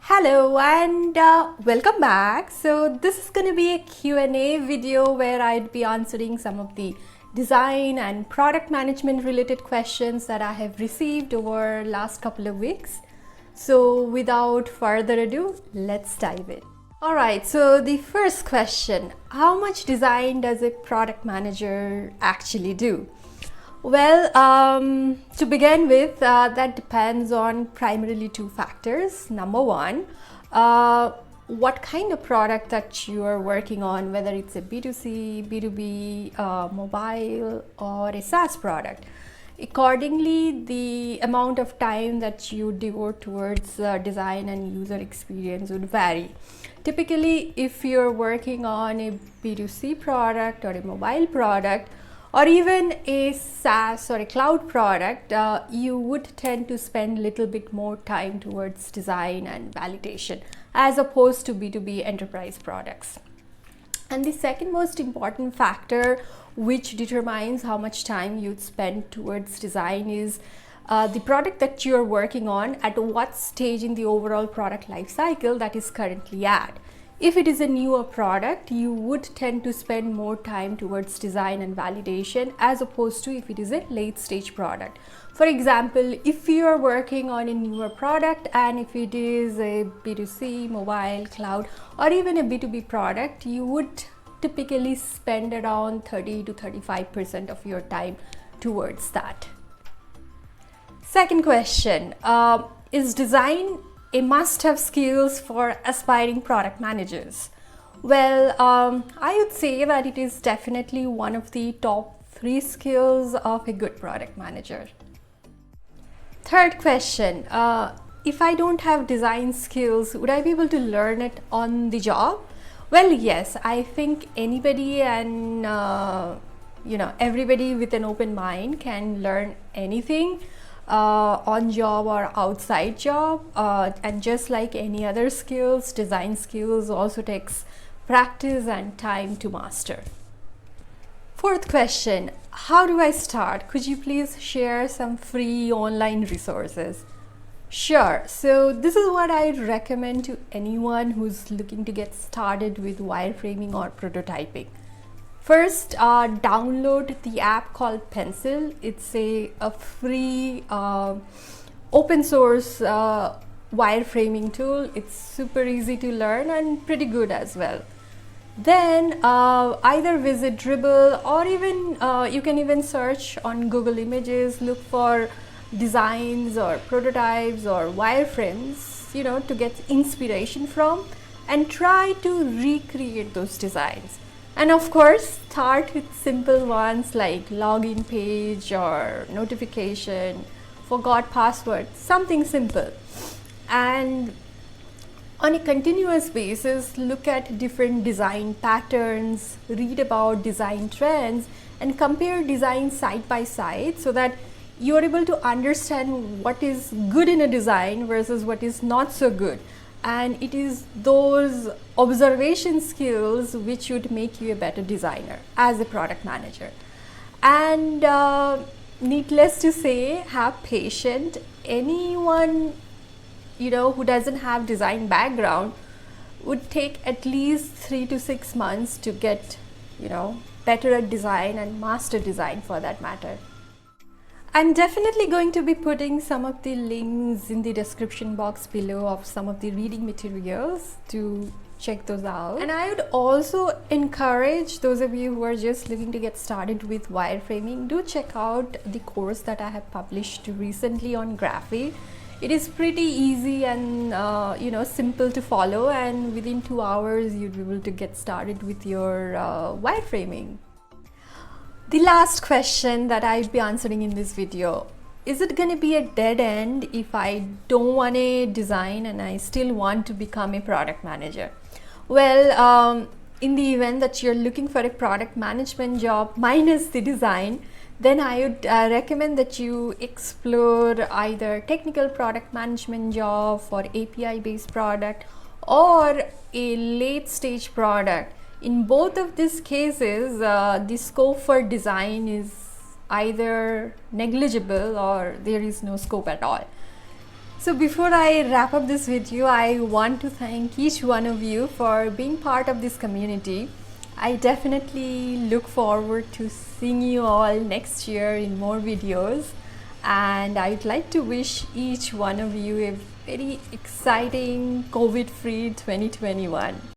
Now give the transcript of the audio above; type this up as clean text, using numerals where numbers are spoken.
Hello and welcome back. So this is going to be a Q&A video where I'd be answering some of the design and product management related questions that I have received over last couple of weeks. So without further ado, let's dive in. All right, so the first question, how much design does a product manager actually do? Well, to begin with, that depends on primarily two factors. Number one, what kind of product that you are working on, whether it's a B2C, B2B, mobile, or a SaaS product. Accordingly, the amount of time that you devote towards design and user experience would vary. Typically, if you're working on a B2C product or a mobile product, or even a SaaS or a cloud product, you would tend to spend a little bit more time towards design and validation as opposed to B2B enterprise products. And the second most important factor which determines how much time you'd spend towards design is the product that you're working on, at what stage in the overall product life cycle that is currently at. If it is a newer product, you would tend to spend more time towards design and validation as opposed to if it is a late stage product. For example, if you are working on a newer product and if it is a B2C, mobile, cloud, or even a B2B product, you would typically spend around 30 to 35% of your time towards that. Second question, is design a must-have skills for aspiring product managers? Well, I would say that it is definitely one of the top 3 skills of a good product manager. Third question, if I don't have design skills, would I be able to learn it on the job? Well, yes, I think anybody and everybody with an open mind can learn anything on job or outside job, and just like any other skills, design skills also takes practice and time to master. Fourth question, how do I start? Could you please share some free online resources? Sure, so this is what I'd recommend to anyone who's looking to get started with wireframing or prototyping. First, download the app called Pencil. It's a free open source wireframing tool. It's super easy to learn and pretty good as well. Then either visit Dribble or even you can even search on Google Images, look for designs or prototypes or wireframes, to get inspiration from and try to recreate those designs. And of course, start with simple ones like login page or notification, forgot password, something simple. And on a continuous basis, look at different design patterns, read about design trends, and compare designs side by side so that you are able to understand what is good in a design versus what is not so good. And it is those observation skills which would make you a better designer as a product manager. And needless to say, have patience. Anyone who doesn't have design background would take at least 3 to 6 months to get better at design and master design for that matter. I'm definitely going to be putting some of the links in the description box below of some of the reading materials to check those out. And I would also encourage those of you who are just looking to get started with wireframing, do check out the course that I have published recently on Graphy. It is pretty easy and simple to follow, and within 2 hours you'll be able to get started with your wireframing. The last question that I'd be answering in this video, is it going to be a dead end if I don't want to design and I still want to become a product manager? Well, in the event that you're looking for a product management job minus the design, then I would recommend that you explore either technical product management job for API based product or a late stage product. In both of these cases, the scope for design is either negligible or there is no scope at all. So before I wrap up this video, I want to thank each one of you for being part of this community. I definitely look forward to seeing you all next year in more videos, and I'd like to wish each one of you a very exciting COVID-free 2021.